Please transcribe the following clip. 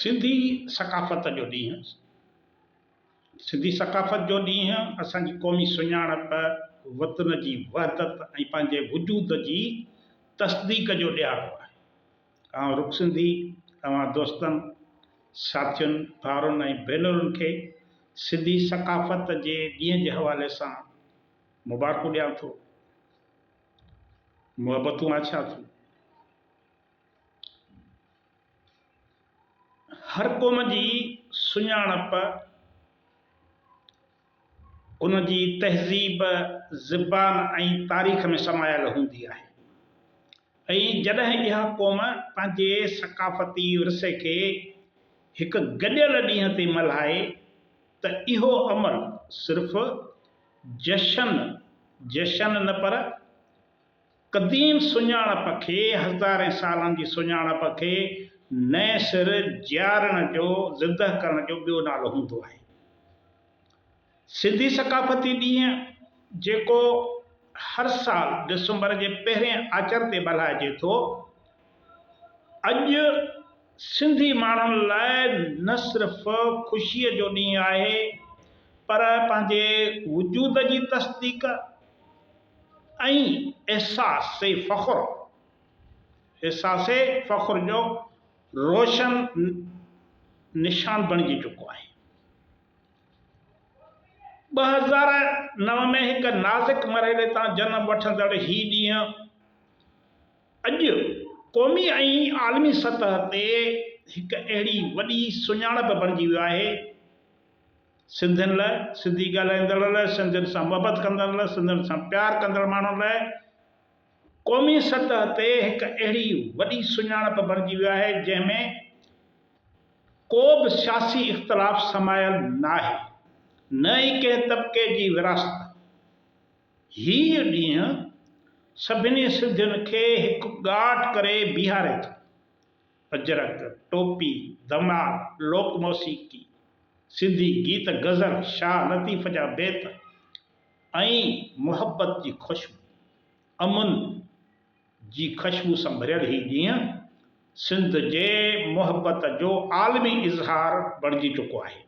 सिंधी सकाफ़त जो ॾींहुं, सिंधी सकाफ़त जो ॾींहुं असांजी क़ौमी सुञाणप, वतन जी वहदत ऐं पंहिंजे वजूद जी तस्दीक जो ॾियारो आहे। आउं रुख सिंधी तव्हां दोस्तनि, साथियुनि, भाउरनि ऐं भेनरुनि खे सिंधी सकाफ़त जे ॾींहं जे हवाले सां मुबारकूं ॾियां थो, मुहबतूं आछा थो। हर क़ौम जी सुञाणप, उन जी तहज़ीब, ज़बान ऐं तारीख़ में समायल हूंदी आहे। ऐं जॾहिं इहा क़ौम पंहिंजे सकाफ़ती विरसे खे हिकु गॾियल ॾींहं ते मल्हाए त इहो अमल सिर्फ़ जशन न पर क़दीम सुञाणप खे, हज़ारें सालनि जी सुञाणप खे नए सिर जियारण जो, ज़िंदह करण जो ॿियो नालो हूंदो आहे। सिंधी सकाफ़ती ॾींहुं जेको हर साल डिसंबर जे पहिरें आचर ते मल्हाइजे थो, अॼु सिंधी माण्हुनि लाइ न सिर्फ़ ख़ुशीअ जो ॾींहुं आहे, पर पंहिंजे वजूद जी तस्दीक ऐं एहसासे फ़ख़्र जो रोशन निशान बणिजी चुको आहे। 2009 में हिकु नाज़ुक मरहले तां जनम वठंदड़ ही ॾींहुं अॼु क़ौमी ऐं आलमी सतह ते हिकु अहिड़ी वॾी सुञाणप बणिजी वियो आहे, सिंधियुनि लाइ, सिंधी ॻाल्हाईंदड़ लाइ, सिंधियुनि सां मुहबत कंदड़ लाइ, सिंधियुनि सां प्यार कंदड़ माण्हुनि लाइ क़ौमी सतह ते हिकु अहिड़ी वॾी सुञाणप बणिजी वियो आहे जंहिंमें को बि सियासी इख़्तिलाफ़ समायल न आहे, न ई कंहिं तबिके जी विरासत। हीअ ॾींहुं सभिनी सिंधियुनि खे हिकु ॻाठ करे बीहारे थो। अजरक, टोपी, धमाल, लोक मौसीक़ी, सिंधी गीत गज़ल, शाह लतीफ़ जा बेत ऐं मुहबत जी ख़ुशबू, अमन जी ख़ुशबू सां भरियल ही ॾींहुं सिंध जे मुहबत जो आलमी इज़हार बणिजी चुको आहे।